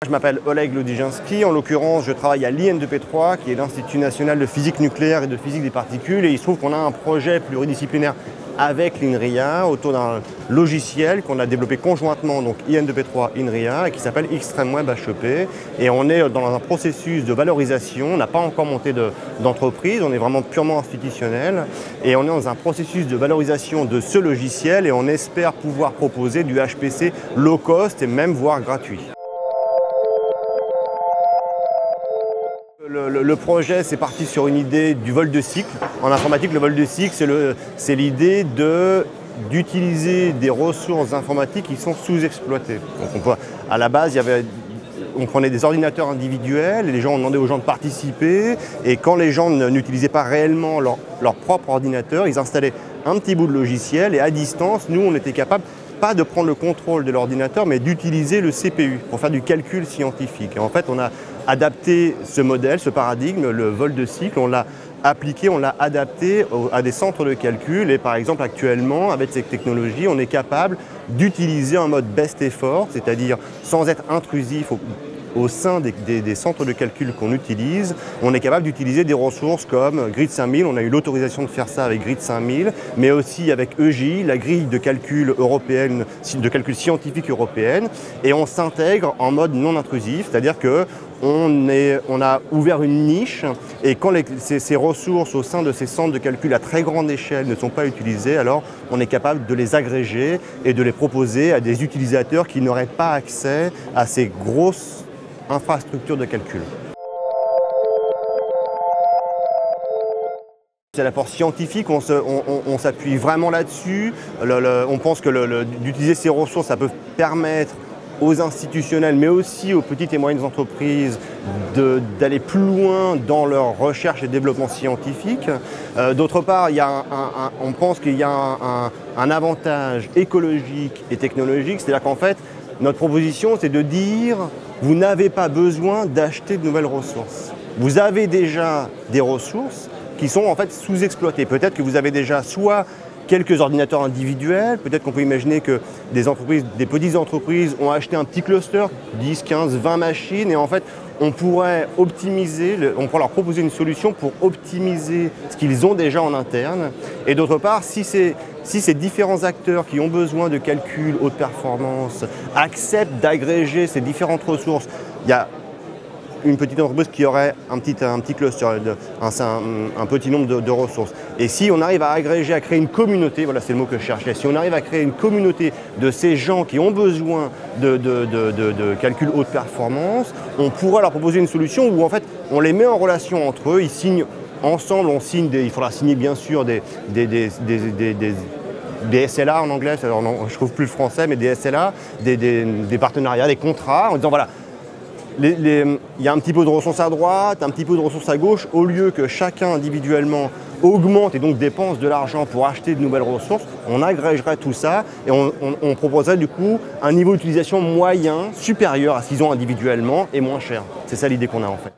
Je m'appelle Oleg Lodijinski, en l'occurrence je travaille à l'IN2P3 qui est l'Institut national de physique nucléaire et de physique des particules et il se trouve qu'on a un projet pluridisciplinaire avec l'INRIA autour d'un logiciel qu'on a développé conjointement, donc IN2P3 INRIA, et qui s'appelle ExtremeWeb HEP. Et on est dans un processus de valorisation, on n'a pas encore monté d'entreprise, on est vraiment purement institutionnel. Et on est dans un processus de valorisation de ce logiciel et on espère pouvoir proposer du HPC low cost et même voire gratuit. Le projet, c'est parti sur une idée du vol de cycle. En informatique, le vol de cycle, c'est l'idée d'utiliser des ressources informatiques qui sont sous-exploitées. À la base, on prenait des ordinateurs individuels et les gens ont demandé aux gens de participer. Et quand les gens n'utilisaient pas réellement leur propre ordinateur, ils installaient un petit bout de logiciel et à distance, nous, on était capable pas de prendre le contrôle de l'ordinateur, mais d'utiliser le CPU pour faire du calcul scientifique. Et en fait, on a adapté ce modèle, ce paradigme, le vol de cycle, on l'a appliqué, on l'a adapté à des centres de calcul. Et par exemple, actuellement, avec cette technologie, on est capable d'utiliser un mode best effort, c'est-à-dire sans être intrusif au sein des centres de calcul qu'on utilise, on est capable d'utiliser des ressources comme Grid 5000, on a eu l'autorisation de faire ça avec Grid 5000, mais aussi avec EJ, la grille de calcul européenne, de calcul scientifique européenne, et on s'intègre en mode non intrusif, c'est-à-dire qu'on a ouvert une niche et quand ces ressources au sein de ces centres de calcul à très grande échelle ne sont pas utilisées, alors on est capable de les agréger et de les proposer à des utilisateurs qui n'auraient pas accès à ces grosses infrastructures de calcul. C'est l'apport scientifique, on s'appuie vraiment là-dessus. On pense que d'utiliser ces ressources, ça peut permettre aux institutionnels, mais aussi aux petites et moyennes entreprises d'aller plus loin dans leur recherche et développement scientifique. D'autre part, on pense qu'il y a un avantage écologique et technologique, c'est-à-dire qu'en fait, notre proposition, c'est de dire vous n'avez pas besoin d'acheter de nouvelles ressources. Vous avez déjà des ressources qui sont en fait sous-exploitées. Peut-être que vous avez déjà soit quelques ordinateurs individuels, peut-être qu'on peut imaginer que des petites entreprises ont acheté un petit cluster, 10, 15, 20 machines, et en fait, on pourrait leur proposer une solution pour optimiser ce qu'ils ont déjà en interne. Et d'autre part, si ces différents acteurs qui ont besoin de calculs haute performance acceptent d'agréger ces différentes ressources, il y a une petite entreprise qui aurait un petit cluster, un petit nombre de ressources. Et si on arrive à agréger, à créer une communauté, voilà c'est le mot que je cherchais, si on arrive à créer une communauté de ces gens qui ont besoin de calcul haute performance, on pourra leur proposer une solution où en fait on les met en relation entre eux, ils signent ensemble, il faudra signer bien sûr des SLA en anglais, alors non, je ne trouve plus le français, mais des SLA, des partenariats, des contrats, en disant voilà, il y a un petit peu de ressources à droite, un petit peu de ressources à gauche, au lieu que chacun individuellement augmente et donc dépense de l'argent pour acheter de nouvelles ressources, on agrégerait tout ça et on proposerait du coup un niveau d'utilisation moyen supérieur à ce qu'ils ont individuellement et moins cher. C'est ça l'idée qu'on a en fait.